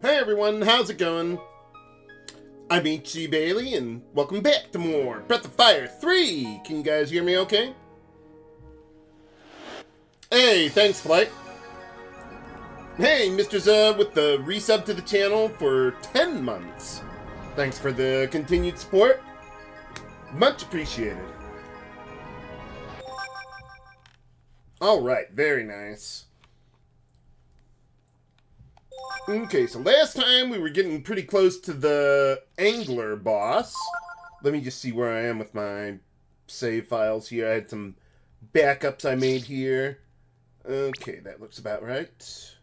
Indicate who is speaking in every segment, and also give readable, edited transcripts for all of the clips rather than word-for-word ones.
Speaker 1: Hey everyone, how's it going? I'm H.G. Bailey, and welcome back to more Breath of Fire 3! Can you guys hear me okay? Hey, thanks, Flight. Hey, Mr. Zub with the resub to the channel for 10 months. Thanks for the continued support. Much appreciated. Alright, very nice. Okay, so last time we were getting pretty close to the Angler boss. Let me just see where I am with my save files here. I had some backups I made here. Okay, that looks about right.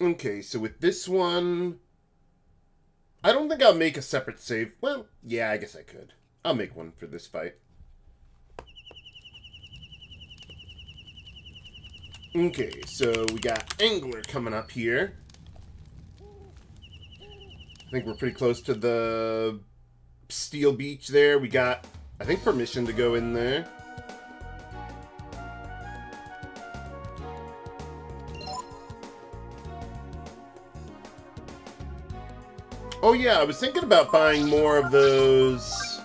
Speaker 1: Okay, so with this one, I don't think I'll make a separate save. Well, yeah, I guess I could. I'll make one for this fight. Okay, so we got Angler coming up here. I think we're pretty close to the Steel Beach there. We got, I think, permission to go in there. Oh yeah, I was thinking about buying more of those,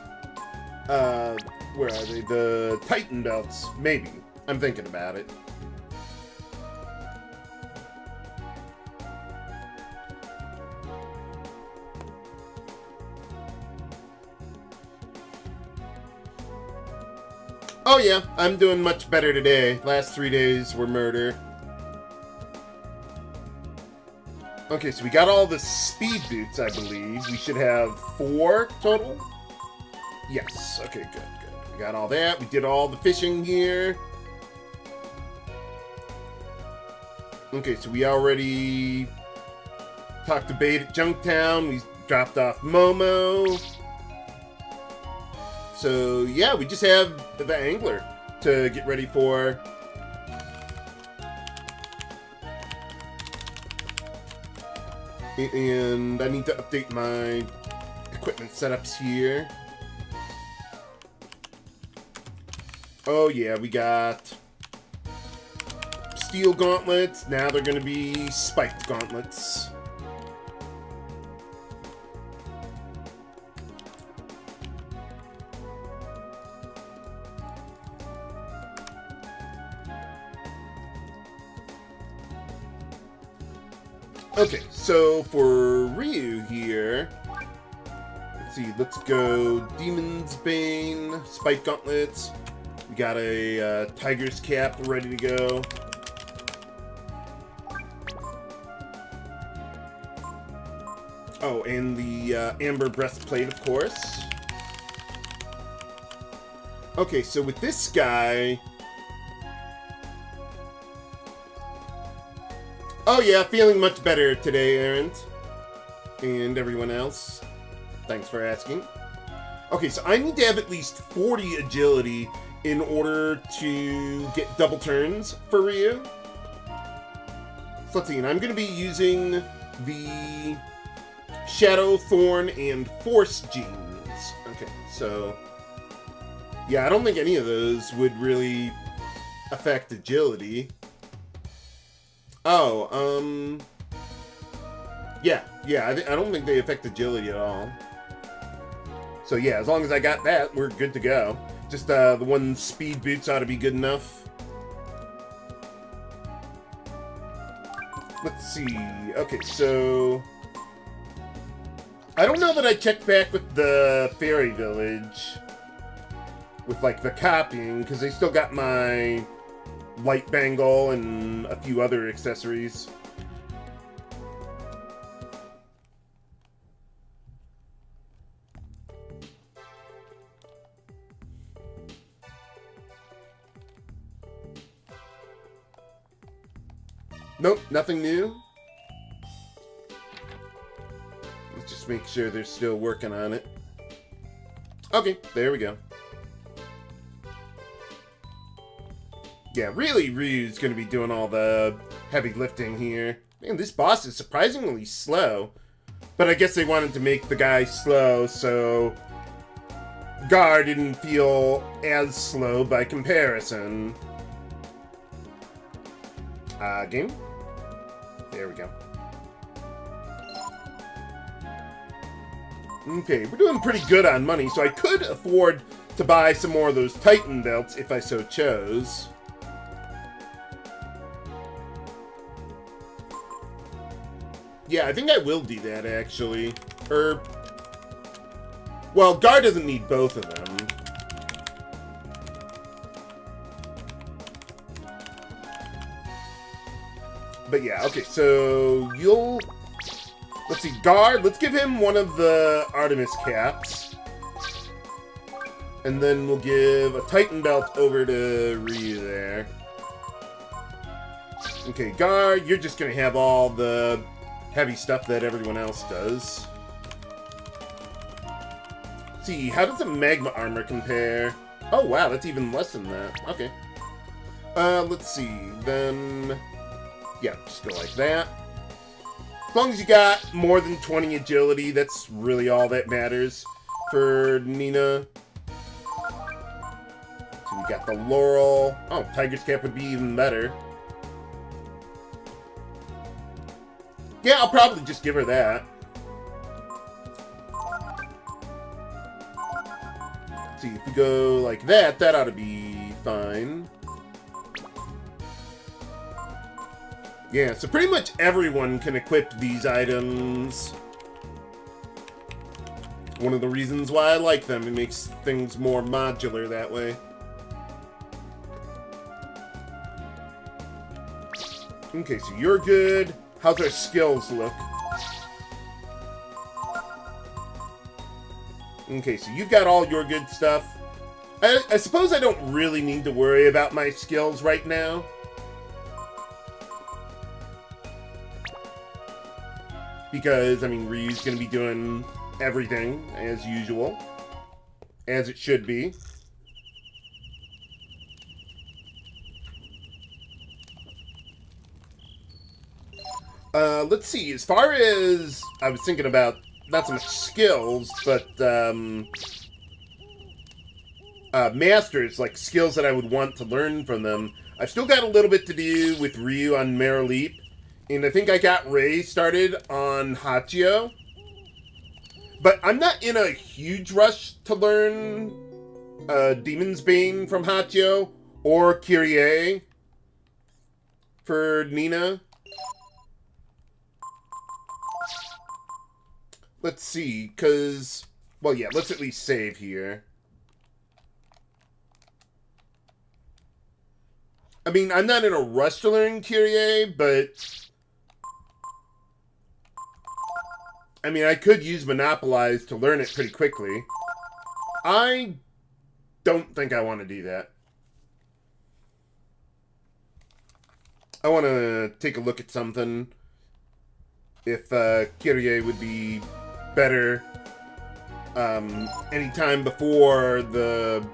Speaker 1: where are they? The Titan belts, maybe. I'm thinking about it. Oh yeah, I'm doing much better today. Last 3 days were murder. Okay, so we got all the speed boots, I believe. We should have 4 total? Yes, okay, good, good. We got all that. We did all the fishing here. Okay, so we already talked to Bait at Junktown. We dropped off Momo. So, yeah, we just have the Angler to get ready for. And I need to update my equipment setups here. Oh, yeah, we got steel gauntlets. Now they're going to be spiked gauntlets. Okay, so for Ryu here, let's see, let's go Demon's Bane, Spike Gauntlets. We got a Tiger's Cap ready to go. Oh, and the Amber Breastplate, of course. Okay, so with this guy... Oh yeah, feeling much better today, Aaron. And everyone else. Thanks for asking. Okay, so I need to have at least 40 agility in order to get double turns for Ryu. So let's see, and I'm going to be using the Shadow, Thorn, and Force genes. Okay, so... yeah, I don't think any of those would really affect agility. Oh, yeah, I don't think they affect agility at all. So yeah, as long as I got that, we're good to go. Just, the one speed boots ought to be good enough. Let's see, okay, so... I don't know that I checked back with the Fairy Village with, like, the copying, because they still got my light bangle and a few other accessories. Nope, nothing new. Let's just make sure they're still working on it. Okay, there we go. Yeah, really, Ryu's going to be doing all the heavy lifting here. Man, this boss is surprisingly slow. But I guess they wanted to make the guy slow, so Gar didn't feel as slow by comparison. Game? There we go. Okay, we're doing pretty good on money, so I could afford to buy some more of those Titan belts if I so chose. Yeah, I think I will do that, actually. Well, Gar doesn't need both of them. But yeah, okay, so let's see, Gar, let's give him one of the Artemis caps. And then we'll give a Titan belt over to Ryu there. Okay, Gar, you're just gonna have all the heavy stuff that everyone else does. Let's see, how does the magma armor compare? Oh wow, that's even less than that. Okay. Let's see, then... yeah, just go like that. As long as you got more than 20 agility, that's really all that matters for Nina. So we got the Laurel. Oh, Tiger's Cap would be even better. Yeah, I'll probably just give her that. Let's see, if we go like that, that ought to be fine. Yeah, so pretty much everyone can equip these items. One of the reasons why I like them, it makes things more modular that way. Okay, so you're good. How's our skills look? Okay, so you've got all your good stuff. I suppose I don't really need to worry about my skills right now. Because, I mean, Ryu's going to be doing everything as usual. As it should be. Let's see, as far as I was thinking about, not so much skills, but, masters, like skills that I would want to learn from them. I've still got a little bit to do with Ryu on Mare Leap, and I think I got Ray started on Hachio. But I'm not in a huge rush to learn, Demon's Bane from Hachio, or Kyrie for Nina. Let's see, because... well, yeah, let's at least save here. I mean, I'm not in a rush to learn Kyrie, but... I mean, I could use Monopolize to learn it pretty quickly. I don't think I want to do that. I want to take a look at something. If Kyrie would be better anytime before the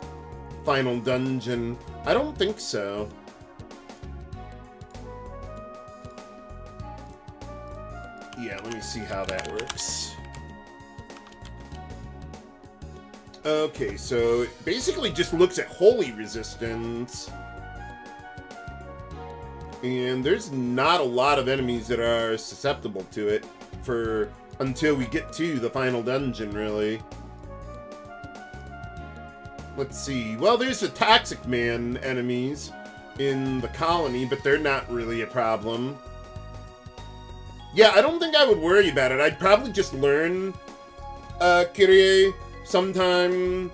Speaker 1: final dungeon. I don't think so. Yeah, let me see how that works. Okay, so it basically just looks at holy resistance. And there's not a lot of enemies that are susceptible to it until we get to the final dungeon, really. Let's see. Well, there's the Toxic Man enemies in the colony, but they're not really a problem. Yeah, I don't think I would worry about it. I'd probably just learn Kyrie sometime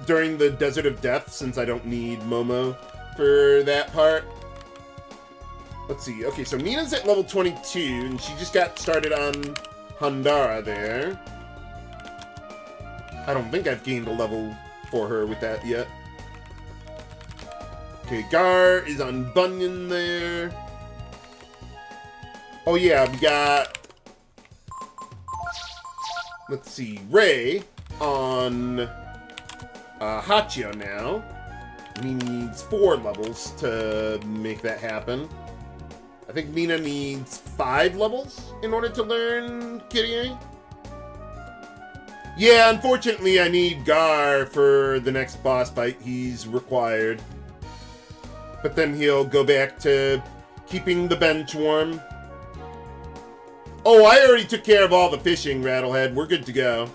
Speaker 1: during the Desert of Death, since I don't need Momo for that part. Let's see. Okay, so Nina's at level 22, and she just got started on Handara there. I don't think I've gained a level for her with that yet. Okay, Gar is on Bunyan there. Oh yeah, we got... let's see, Ray on Hachio now. He needs 4 levels to make that happen. I think Nina needs 5 levels in order to learn Kyrie. Yeah, unfortunately I need Gar for the next boss fight. He's required. But then he'll go back to keeping the bench warm. Oh, I already took care of all the fishing, Rattlehead. We're good to go.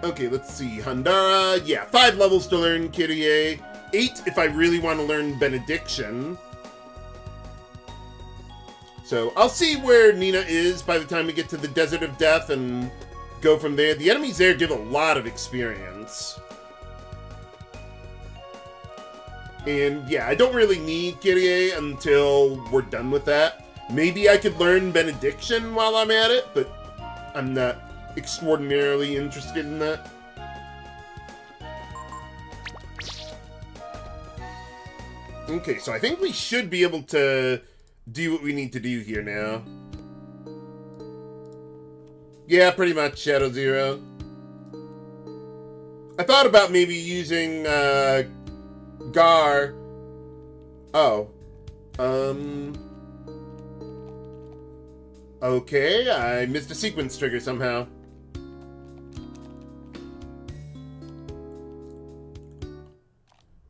Speaker 1: Okay, let's see. Handara. Yeah, 5 levels to learn Kyrie. 8 if I really want to learn Benediction. So I'll see where Nina is by the time we get to the Desert of Death and go from there. The enemies there give a lot of experience. And yeah, I don't really need Kyrie until we're done with that. Maybe I could learn Benediction while I'm at it, but I'm not extraordinarily interested in that. Okay, so I think we should be able to do what we need to do here now. Yeah, pretty much, Shadow Zero. I thought about maybe using, Gar. Oh. Okay, I missed a sequence trigger somehow.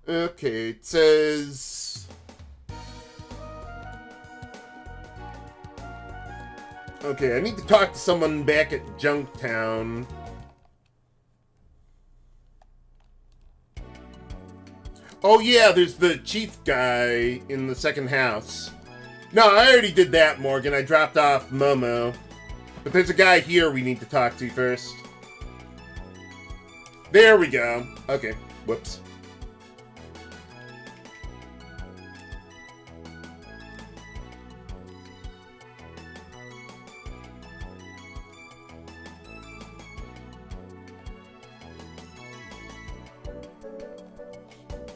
Speaker 1: Okay, it says... Okay, I need to talk to someone back at Junktown. Oh yeah, there's the chief guy in the second house. No, I already did that, Morgan. I dropped off Momo. But there's a guy here we need to talk to first. There we go. Okay, whoops.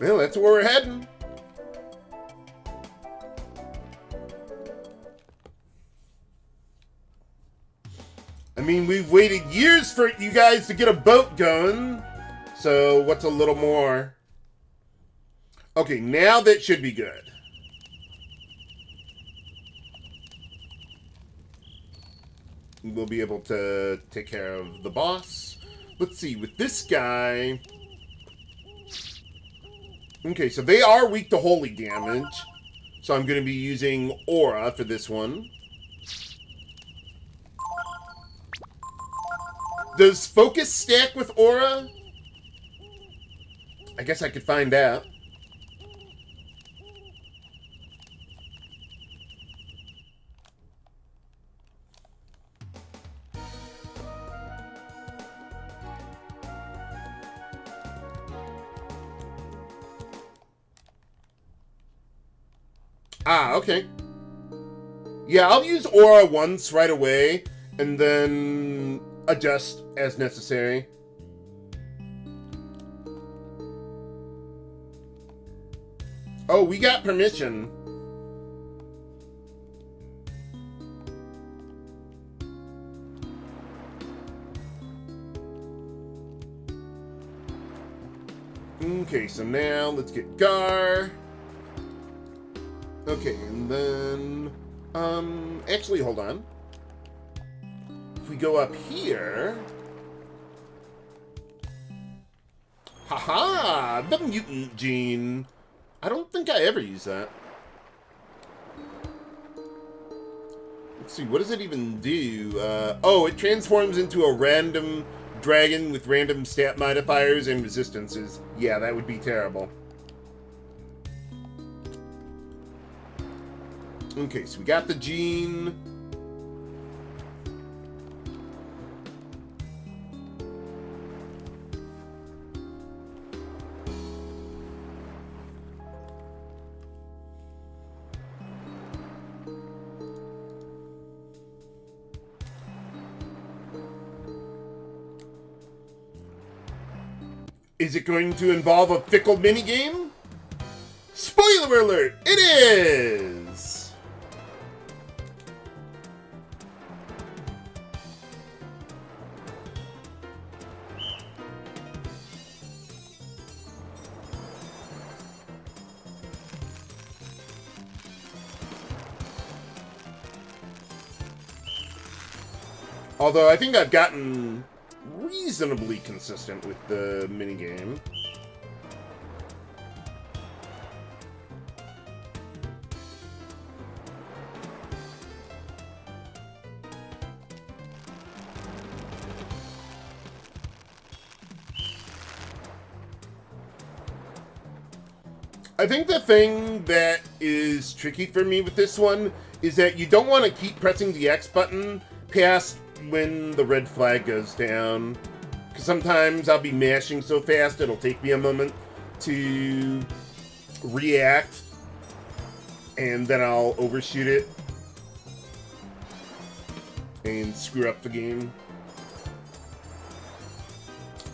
Speaker 1: Well, that's where we're heading. I mean, we've waited years for you guys to get a boat going. So, what's a little more? Okay, now that should be good. We'll be able to take care of the boss. Let's see, with this guy... Okay, so they are weak to holy damage. So I'm going to be using Aura for this one. Does Focus stack with Aura? I guess I could find out. Ah, okay. Yeah, I'll use Aura once right away, and then adjust as necessary. Oh, we got permission. Okay, so now let's get Gar. Okay, and then, actually, hold on. If we go up here... Haha! The mutant gene! I don't think I ever use that. Let's see, what does it even do? Oh, it transforms into a random dragon with random stat modifiers and resistances. Yeah, that would be terrible. Okay, so we got the gene. Is it going to involve a fickle minigame? Spoiler alert! It is! Although I think I've gotten reasonably consistent with the minigame. I think the thing that is tricky for me with this one is that you don't want to keep pressing the X button past when the red flag goes down. Because sometimes I'll be mashing so fast it'll take me a moment to react, and then I'll overshoot it and screw up the game.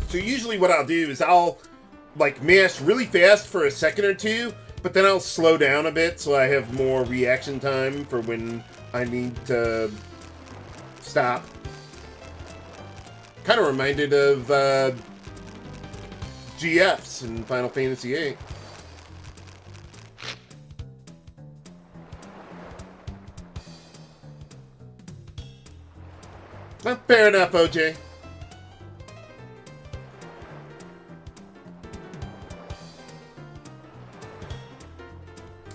Speaker 1: So usually what I'll do is I'll like mash really fast for a second or two, but then I'll slow down a bit so I have more reaction time for when I need to stop. Kind of reminded of GFs in Final Fantasy VIII. Well, fair enough, OJ.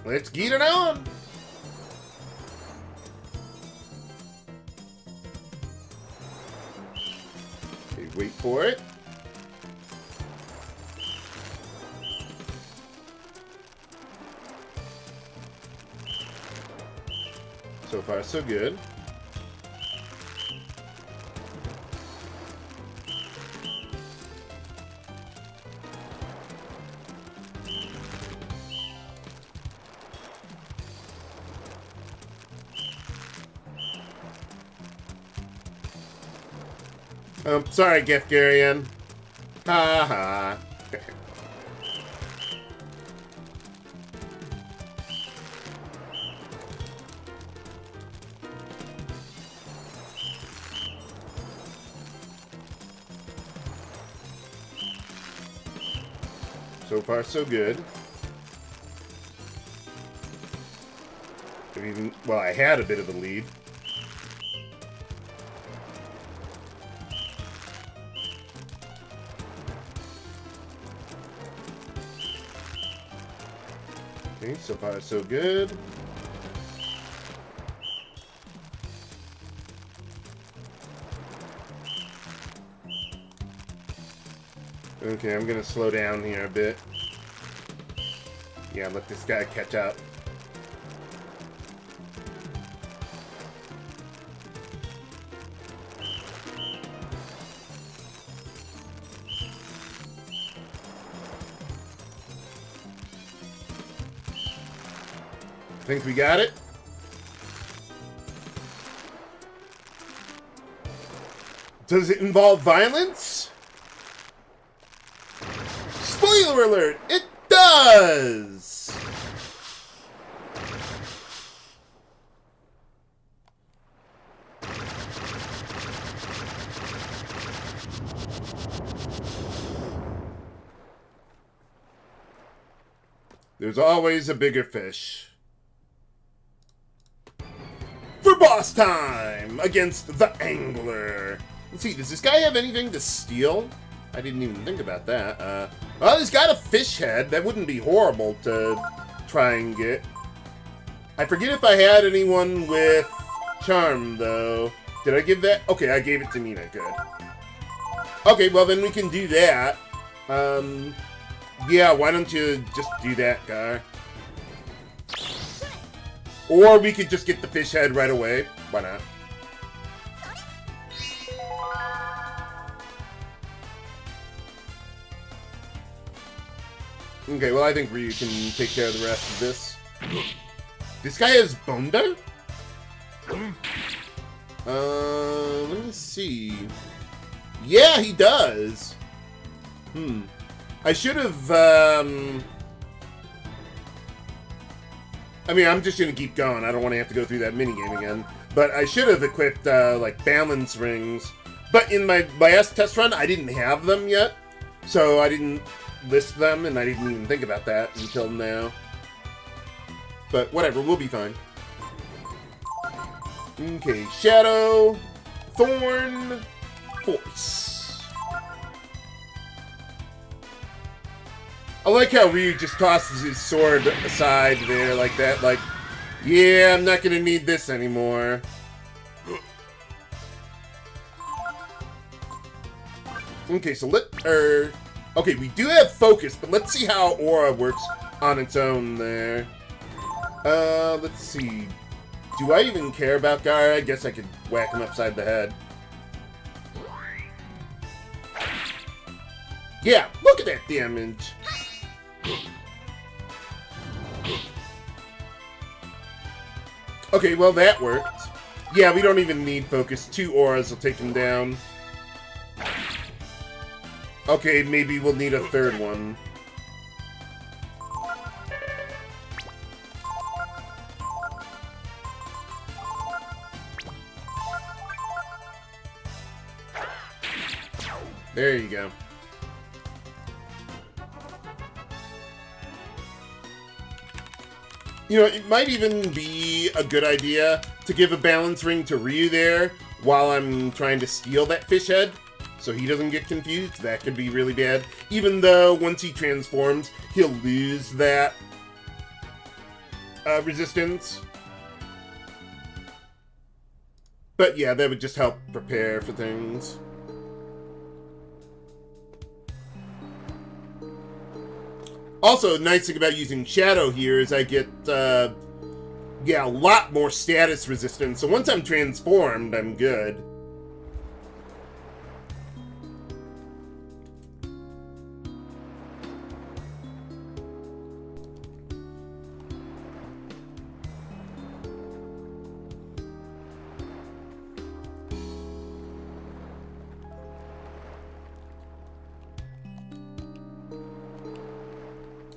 Speaker 1: Let's get it on! Okay, wait for it. So far, so good. Sorry, Gefgarian. Ha ha. So far, so good. Well, I had a bit of a lead. Okay, so far so good. Okay, I'm gonna slow down here a bit. Yeah, let this guy catch up. Think we got it? Does it involve violence? Spoiler alert! It does! There's always a bigger fish. For boss time against the angler. Let's see, does this guy have anything to steal? I didn't even think about that. Well, he's got a fish head. That wouldn't be horrible to try and get. I forget if I had anyone with charm, though. Did I give that? Okay, I gave it to Mina. Good. Okay, well, then we can do that. Yeah, why don't you just do that, guy? Or we could just get the fish head right away. Why not? Okay, well, I think Ryu can take care of the rest of this. This guy has bone dart? Let me see. Yeah, he does. I should have, I mean, I'm just gonna keep going. I don't want to have to go through that minigame again. But I should have equipped, like, balance rings. But in my last test run, I didn't have them yet. So I didn't list them, and I didn't even think about that until now. But whatever, we'll be fine. Okay, Shadow, Thorn Force. I like how Ryu just tosses his sword aside there like that. Like, yeah, I'm not gonna need this anymore. Okay, so okay, we do have focus, but let's see how aura works on its own there. Let's see. Do I even care about Gar? I guess I could whack him upside the head. Yeah, look at that damage. Okay, well that worked. Yeah, we don't even need focus. 2 auras will take him down. Okay, maybe we'll need a 3rd one. There you go. You know, it might even be a good idea to give a balance ring to Ryu there while I'm trying to steal that fish head, so he doesn't get confused. That could be really bad. Even though once he transforms, he'll lose that resistance. But yeah, that would just help prepare for things. Also, the nice thing about using Shadow here is I get, yeah, a lot more status resistance. So once I'm transformed, I'm good.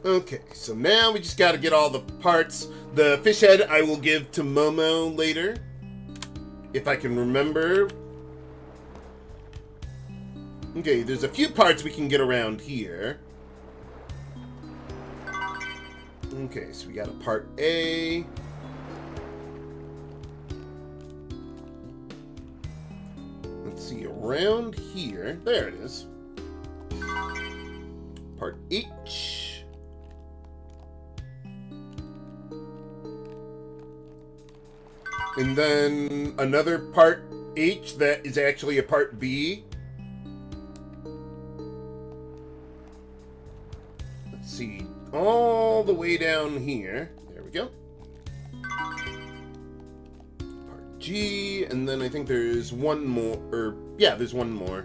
Speaker 1: Okay, so now we just gotta get all the parts. The fish head I will give to Momo later, if I can remember. Okay, there's a few parts we can get around here. Okay, so we got a part A. Let's see, around here. There it is. Part H. And then another part H that is actually a part B. Let's see, all the way down here. There we go. Part G, and then I think there's one more, or yeah, there's one more.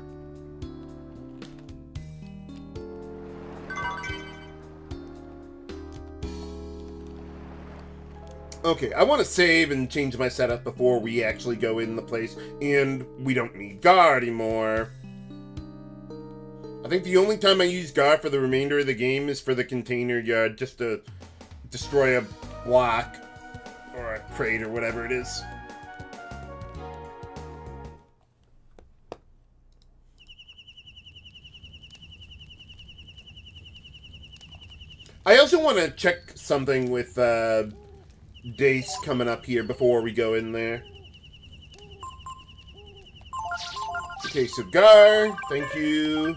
Speaker 1: Okay, I want to save and change my setup before we actually go in the place, and we don't need Gar anymore. I think the only time I use Gar for the remainder of the game is for the container yard, just to destroy a block, or a crate, or whatever it is. I also want to check something with, Dace coming up here before we go in there. Okay, so Gar, thank you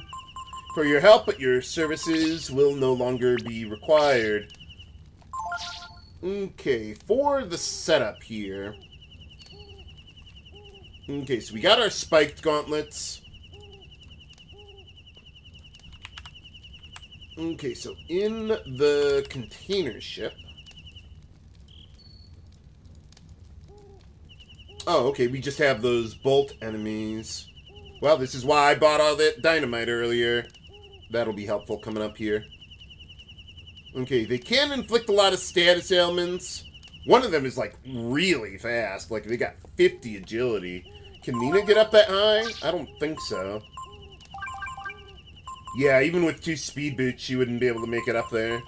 Speaker 1: for your help, but your services will no longer be required. Okay, for the setup here. Okay, so we got our spiked gauntlets. Okay, so in the container ship. Oh, okay, we just have those bolt enemies. Well, this is why I bought all that dynamite earlier. That'll be helpful coming up here. Okay, they can inflict a lot of status ailments. One of them is, like, really fast. Like, they got 50 agility. Can Nina get up that high? I don't think so. Yeah, even with 2 speed boots, she wouldn't be able to make it up there.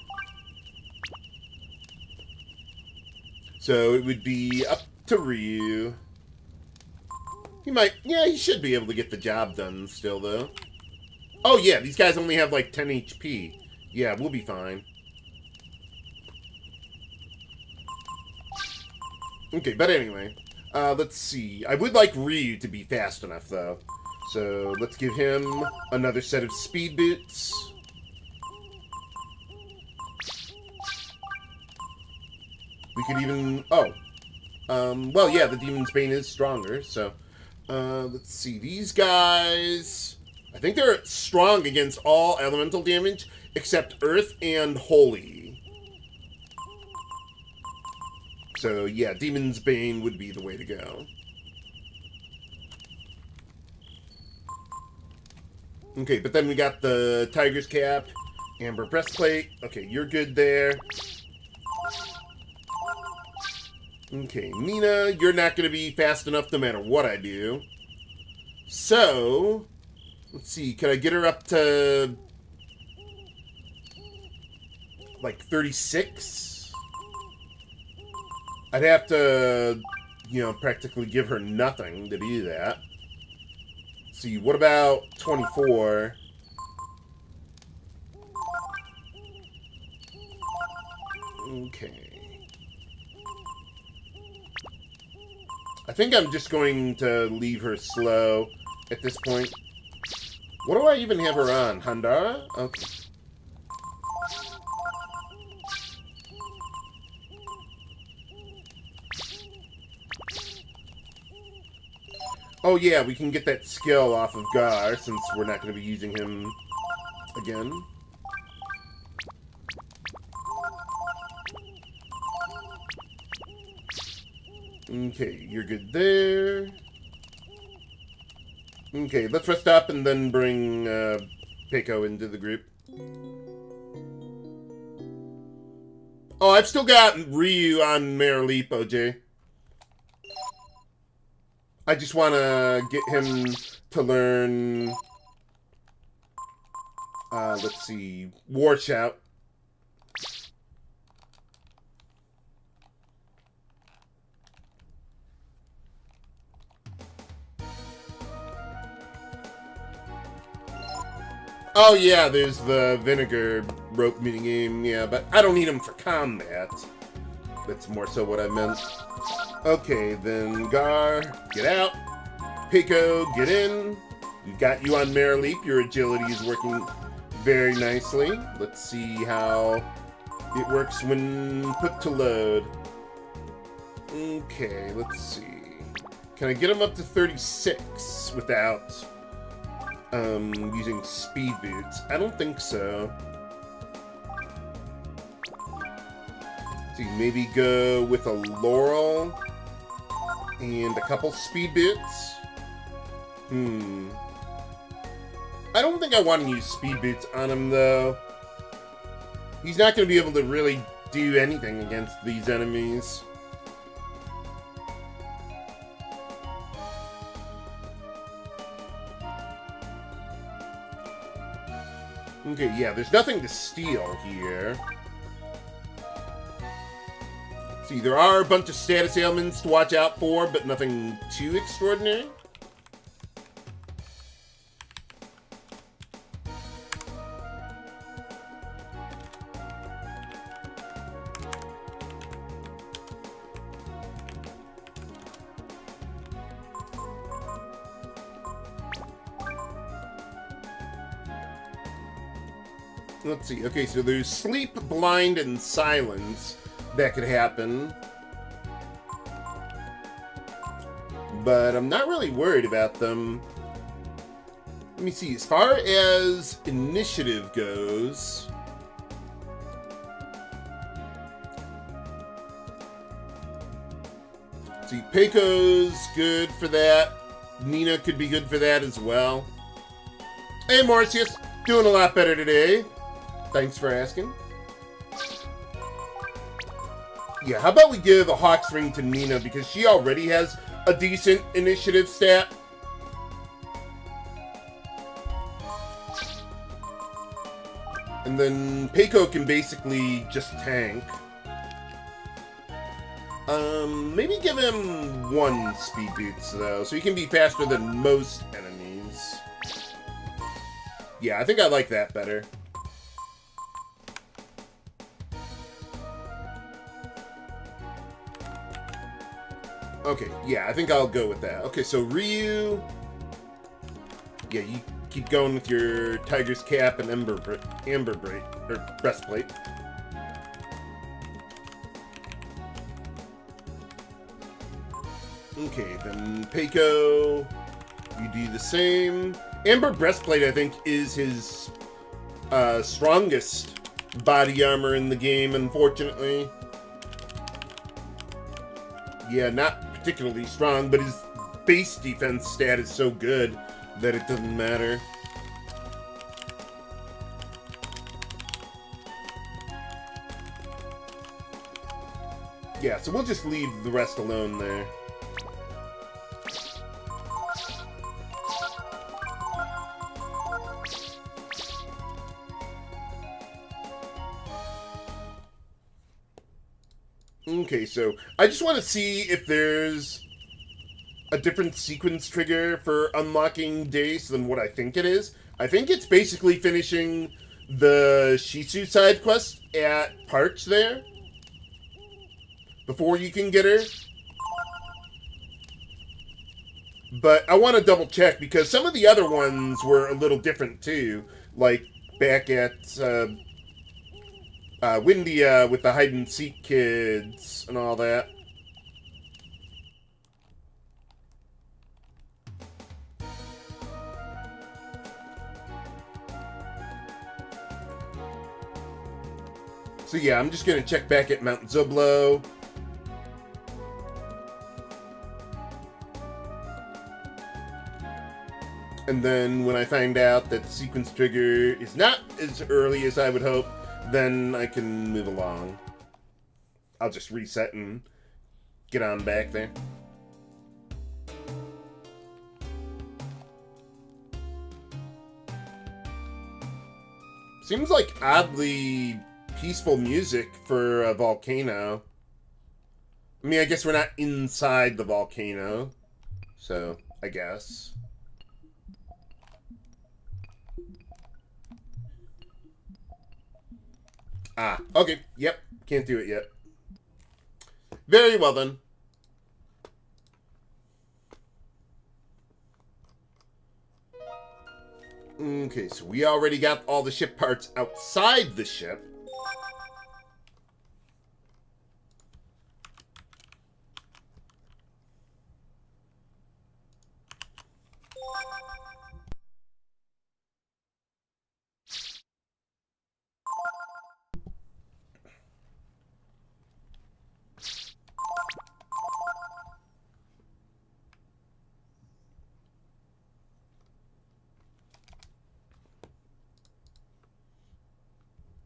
Speaker 1: So it would be up to Ryu. He might, yeah, he should be able to get the job done still, though. Oh, yeah, these guys only have, like, 10 HP. Yeah, we'll be fine. Okay, but anyway. Let's see. I would like Ryu to be fast enough, though. So let's give him another set of speed boots. We could even... Oh. Well, yeah, the Demon's Bane is stronger, so... let's see. These guys... I think they're strong against all elemental damage, except Earth and Holy. So, yeah, Demon's Bane would be the way to go. Okay, but then we got the Tiger's Cap, Amber Breastplate. Okay, you're good there. Okay, Nina, you're not going to be fast enough no matter what I do. So, let's see, can I get her up to, like, 36? I'd have to, you know, practically give her nothing to do that. Let's see, what about 24? Okay. I think I'm just going to leave her slow at this point. What do I even have her on? Handara? Okay. Oh yeah, we can get that skill off of Gar, since we're not going to be using him again. Okay, you're good there. Okay, let's rest up and then bring Peiko into the group. Oh, I've still got Ryu on Mare Leap, OJ. I just want to get him to learn, let's see, War Shout. Oh yeah, there's the vinegar rope minigame, yeah, but I don't need him for combat. That's more so what I meant. Okay, then Gar, get out. Peiko, get in. We got you on Mare Leap. Your agility is working very nicely. Let's see how it works when put to load. Okay, let's see. Can I get him up to 36 without using speed boots? I don't think so. See, maybe go with a Laurel and a couple speed boots. I don't think I want to use speed boots on him, though. He's not going to be able to really do anything against these enemies. Okay, yeah, there's nothing to steal here. See, there are a bunch of status ailments to watch out for, but nothing too extraordinary. Let's see. Okay, so there's sleep, blind, and silence that could happen. But I'm not really worried about them. Let me see. As far as initiative goes... See, Peiko's good for that. Nina could be good for that as well. Hey, Morsius. Doing a lot better today. Thanks for asking. Yeah, how about we give a Hawk's Ring to Nina, because she already has a decent initiative stat. And then Peiko can basically just tank. Maybe give him 1 speed boots, though, so he can be faster than most enemies. Yeah, I think I like that better. Okay, yeah, I think I'll go with that. Okay, so Ryu... Yeah, you keep going with your Tiger's Cap and Breastplate. Okay, then Peiko, you do the same. Amber Breastplate, I think, is his strongest body armor in the game, unfortunately. Yeah, not particularly strong, but his base defense stat is so good that it doesn't matter. Yeah, so we'll just leave the rest alone there. Okay, so I just want to see if there's a different sequence trigger for unlocking Dace than what I think it is. I think it's basically finishing the Shisu side quest at Parch there before you can get her. But I want to double check because some of the other ones were a little different too, like back at Windia with the hide-and-seek kids and all that. So yeah, I'm just going to check back at Mount Zoblo. And then when I find out that the sequence trigger is not as early as I would hope, then I can move along. I'll just reset and get on back there. Seems like oddly peaceful music for a volcano. I mean, I guess we're not inside the volcano, so I guess. Ah, okay, yep, can't do it yet. Very well then. Okay, so we already got all the ship parts outside the ship.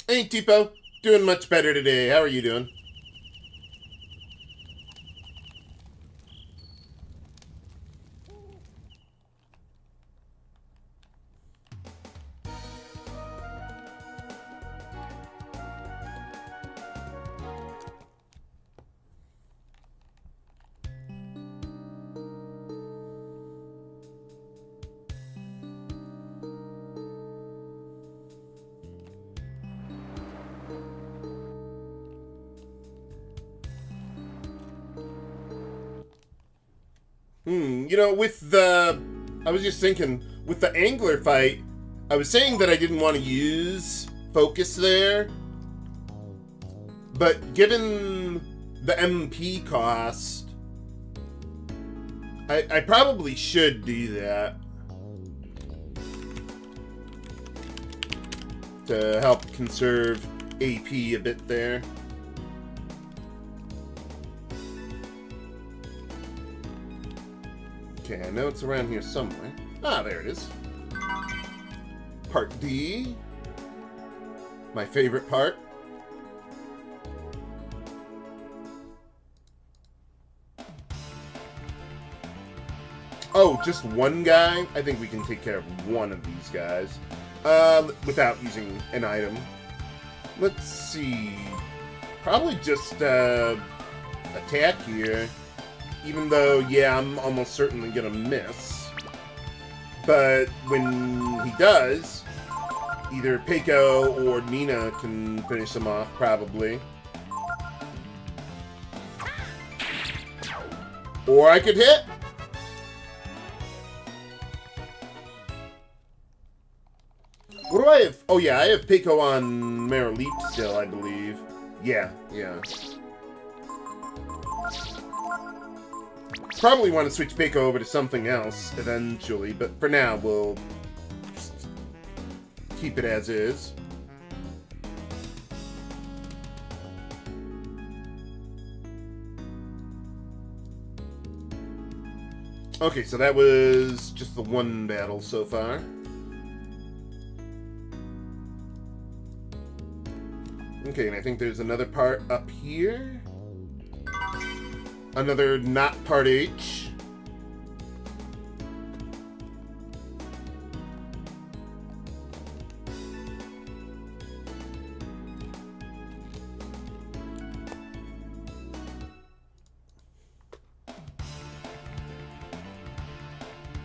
Speaker 1: Hey, Tipo. Doing much better today. How are you doing? You know, with the... I was just thinking, with the angler fight, I was saying that I didn't want to use focus there, but given the MP cost, I probably should do that to help conserve AP a bit there. Okay, I know it's around here somewhere. Ah, there it is. Part D. My favorite part. Oh, just one guy? I think we can take care of one of these guys. Without using an item. Let's see. Probably just, attack here. Even though, yeah, I'm almost certainly gonna miss. But when he does, either Peiko or Nina can finish him off, probably. Or I could hit. What do I have? Oh, yeah, I have Pico on Leap still, I believe. Yeah. Probably want to switch Pico over to something else eventually, but for now, we'll just keep it as is. Okay, so that was just the one battle so far. Okay, and I think there's another part up here. Another not part H.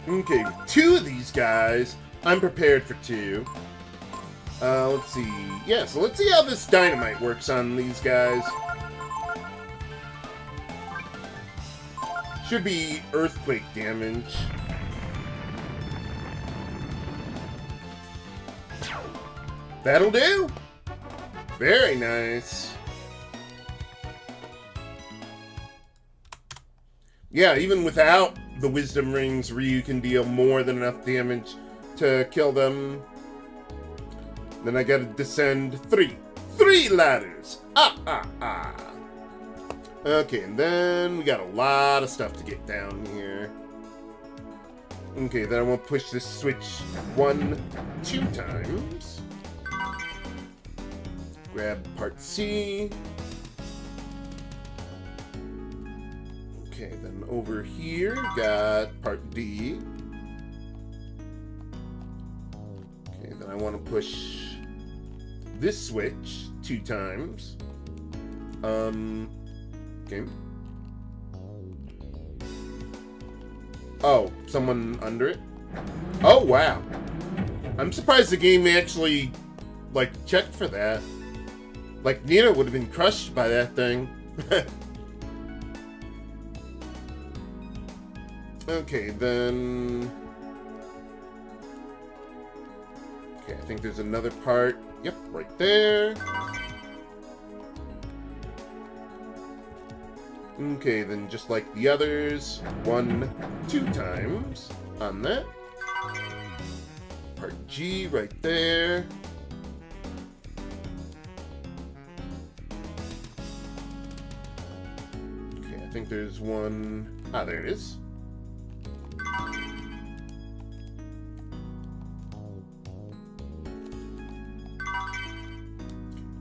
Speaker 1: Okay, with two of these guys, I'm prepared for two. Let's see. Yeah, so let's see how this dynamite works on these guys. Should be earthquake damage. That'll do. Very nice. Yeah, even without the wisdom rings, Ryu can deal more than enough damage to kill them. Then I gotta descend three ladders. Okay, and then we got a lot of stuff to get down here. Okay, then I want to push this switch 1, 2 times. Grab part C. Okay, then over here, got part D. Okay, then I want to push this switch 2 times. Okay. Oh, someone under it? Oh, wow. I'm surprised the game actually, like, checked for that. Like, Nina would have been crushed by that thing. Okay, then... Okay, I think there's another part. Yep, right there. Okay, then just like the others, 1, 2 times on that. Part G right there. Okay, I think there's one... Ah, there it is.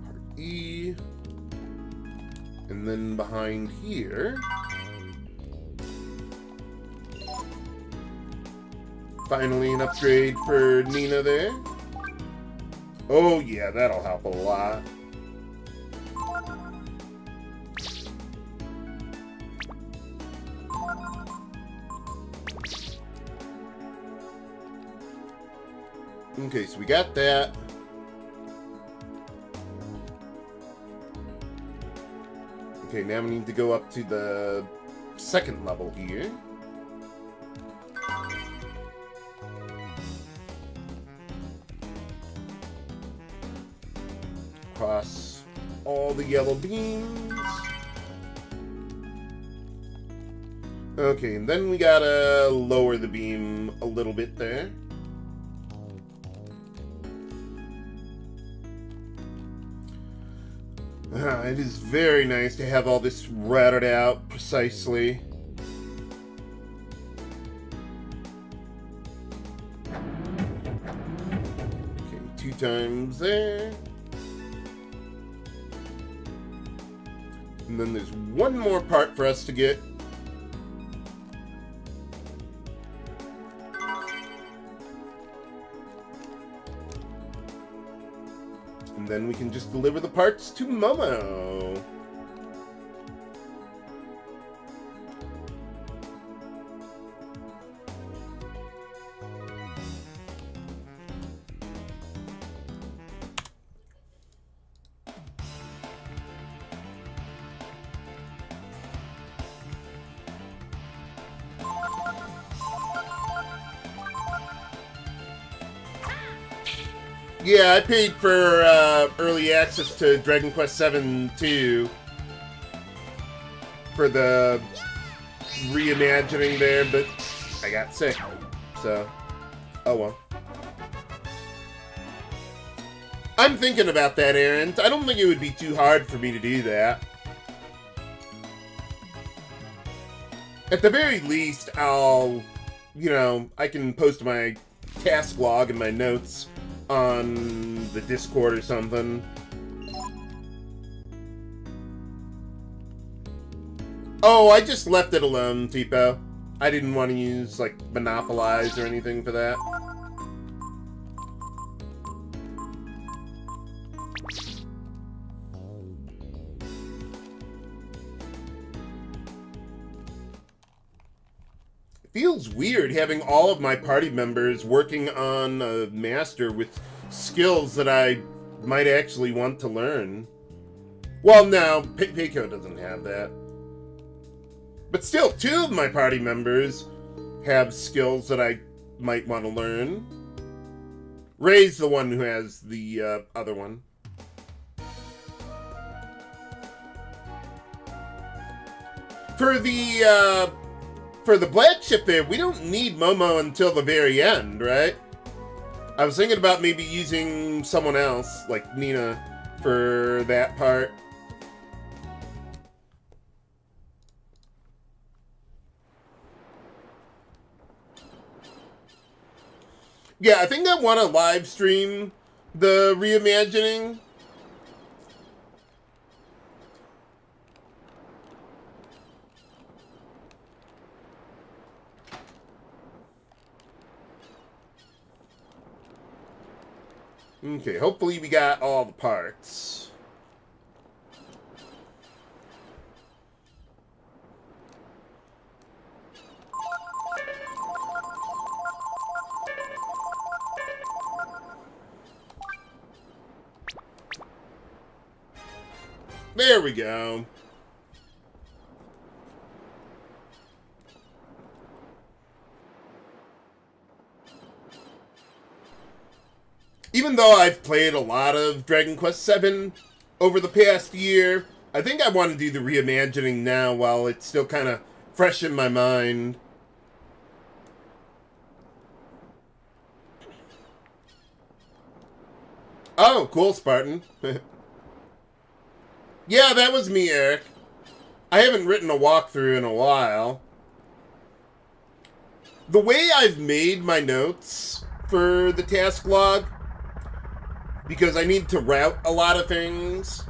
Speaker 1: Part E. And then behind here... Finally an upgrade for Nina there. Oh yeah, that'll help a lot. Okay, so we got that. Okay, now we need to go up to the second level here. Across all the yellow beams. Okay, and then we gotta lower the beam a little bit there. It is very nice to have all this routed out precisely. Okay, 2 times there. And then there's one more part for us to get. And then we can just deliver the parts to Momo. Yeah, I paid for early access to Dragon Quest VII too. For the reimagining there, but I got sick. So, oh well. I'm thinking about that, Aaron. I don't think it would be too hard for me to do that. At the very least, I'll, I can post my task log and my notes on the Discord or something. Oh, I just left it alone, Tipo. I didn't want to use, like, Monopolize or anything for that. Feels weird having all of my party members working on a master with skills that I might actually want to learn. Well, no, Peiko doesn't have that. But still, 2 of my party members have skills that I might want to learn. Ray's the one who has the other one. For the black ship there, we don't need Momo until the very end, right? I was thinking about maybe using someone else, like Nina, for that part. Yeah, I think I want to live stream the reimagining. Okay, hopefully we got all the parts. There we go. Even though I've played a lot of Dragon Quest VII over the past year, I think I want to do the reimagining now while it's still kind of fresh in my mind. Oh, cool, Spartan. Yeah, that was me, Eric. I haven't written a walkthrough in a while. The way I've made my notes for the task log, because I need to route a lot of things,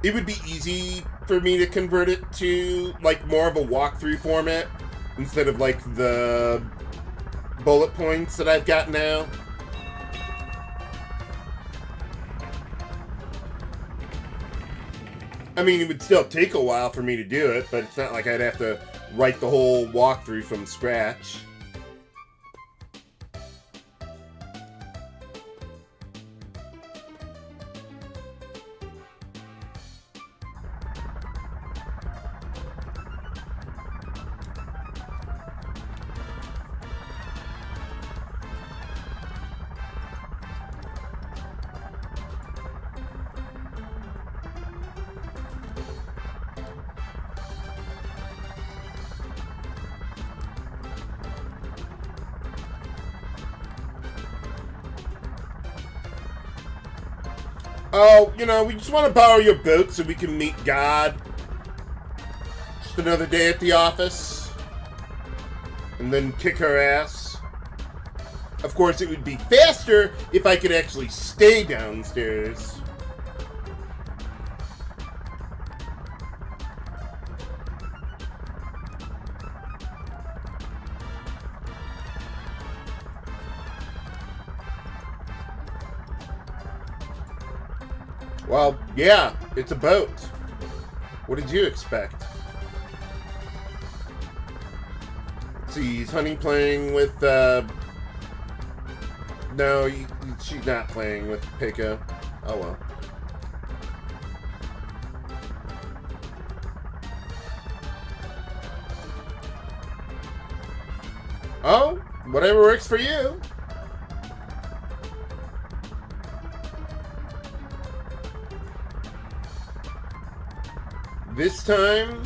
Speaker 1: it would be easy for me to convert it to, like, more of a walkthrough format instead of, like, the bullet points that I've got now. I mean, it would still take a while for me to do it, but it's not like I'd have to write the whole walkthrough from scratch. Oh, we just want to borrow your boat so we can meet God. Just another day at the office. And then kick her ass. Of course, it would be faster if I could actually stay downstairs. Well, yeah, it's a boat. What did you expect? Let's see, he's Honey playing with, no, she's not playing with Peiko. Oh well. Oh, whatever works for you. this time...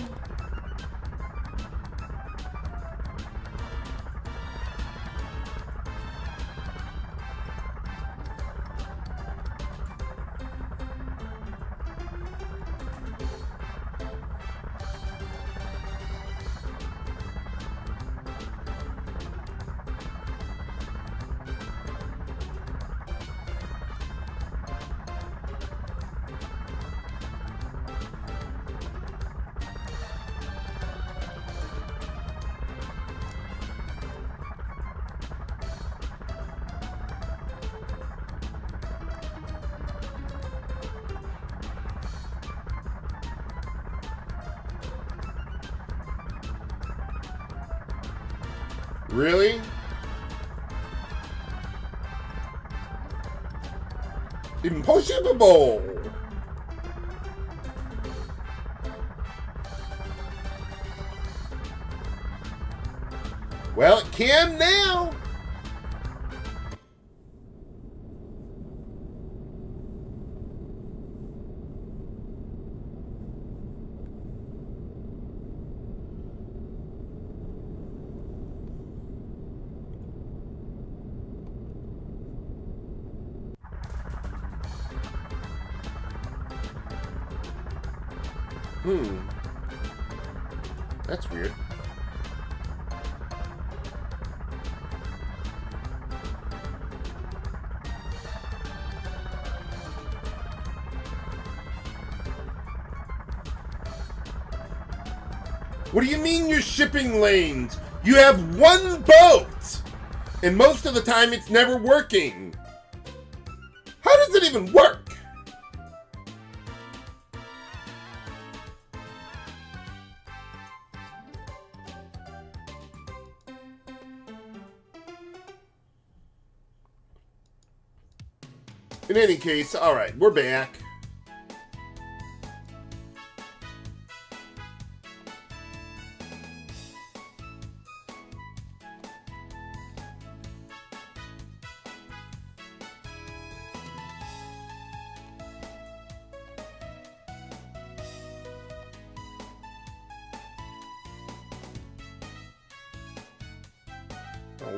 Speaker 1: Really? Impossible! Well, it can now! That's weird. What do you mean you're shipping lanes? You have one boat! And most of the time it's never working. How does it even work? In any case, alright, we're back.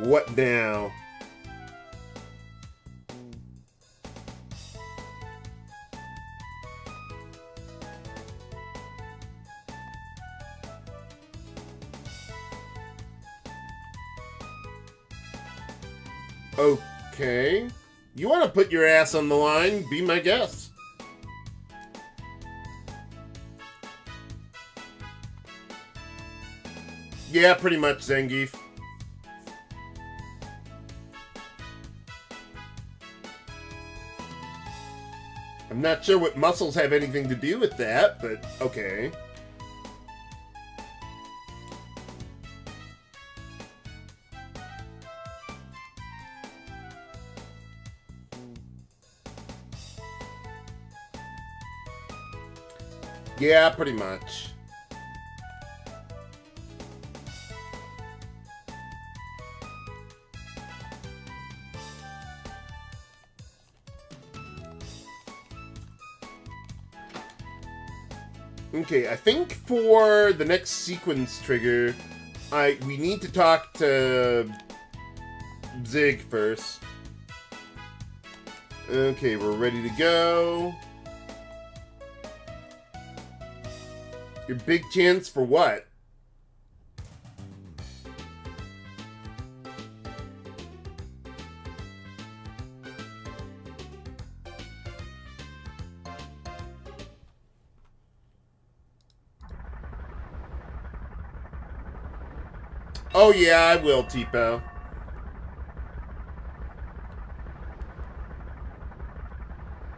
Speaker 1: What now? Okay. You want to put your ass on the line? Be my guest. Yeah, pretty much, Zangief. I'm not sure what muscles have anything to do with that, but okay. Yeah, pretty much. Okay, I think for the next sequence trigger, we need to talk to Zig first. Okay, we're ready to go. Your big chance for what? Oh yeah, I will, Tipo.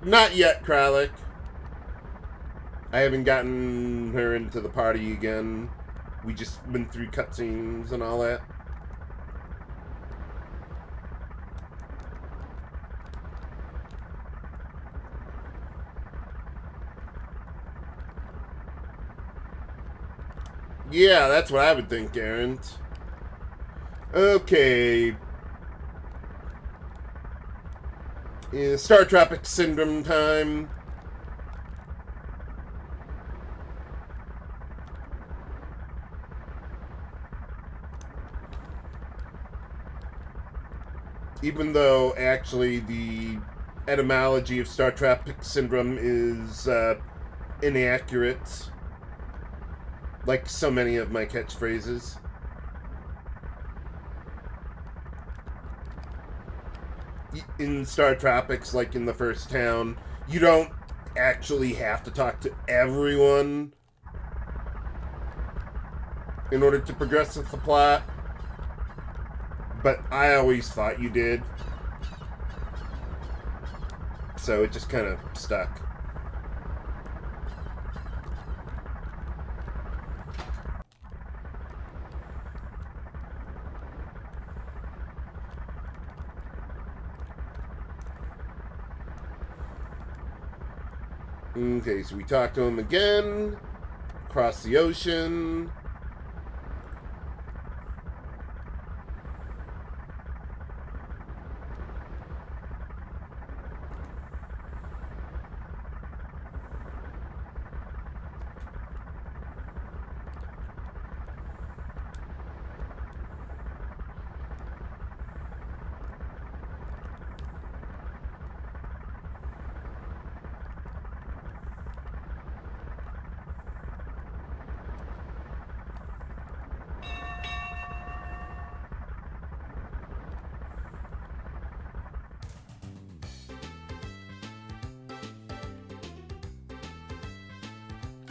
Speaker 1: Not yet, Kralik. I haven't gotten her into the party again. We just went through cutscenes and all that. Yeah, that's what I would think, Aaron. Okay. Star Tropic Syndrome time. Even though, actually, the etymology of Star Traffic Syndrome is inaccurate, like so many of my catchphrases. In Star Tropics, like in the first town, you don't actually have to talk to everyone in order to progress with the plot. But I always thought you did. So it just kind of stuck. Okay, so we talk to him again. Across the ocean.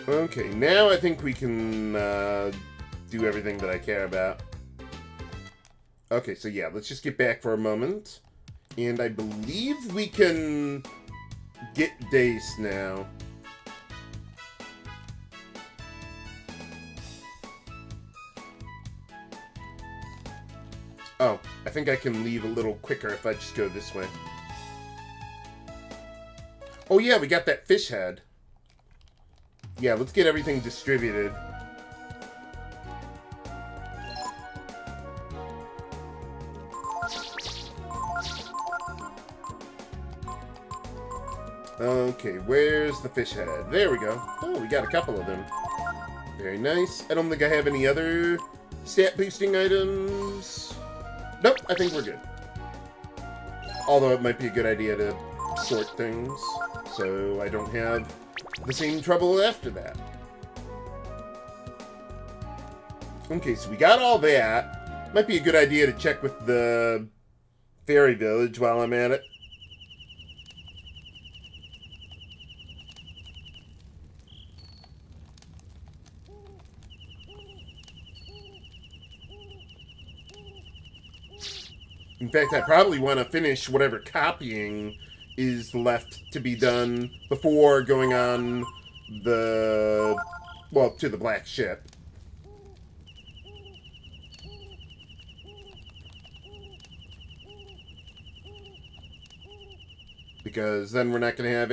Speaker 1: Okay, now I think we can do everything that I care about. Okay, so yeah, let's just get back for a moment. And I believe we can get Dace now. Oh, I think I can leave a little quicker if I just go this way. Oh yeah, we got that fish head. Yeah, let's get everything distributed. Okay, where's the fish head? There we go. Oh, we got a couple of them. Very nice. I don't think I have any other stat boosting items. Nope, I think we're good. Although it might be a good idea to sort things so I don't have the same trouble after that. Okay, so we got all that. Might be a good idea to check with the fairy village while I'm at it. In fact, I probably want to finish whatever copying is left to be done before going on the, well, to the black ship. Because then we're not going to have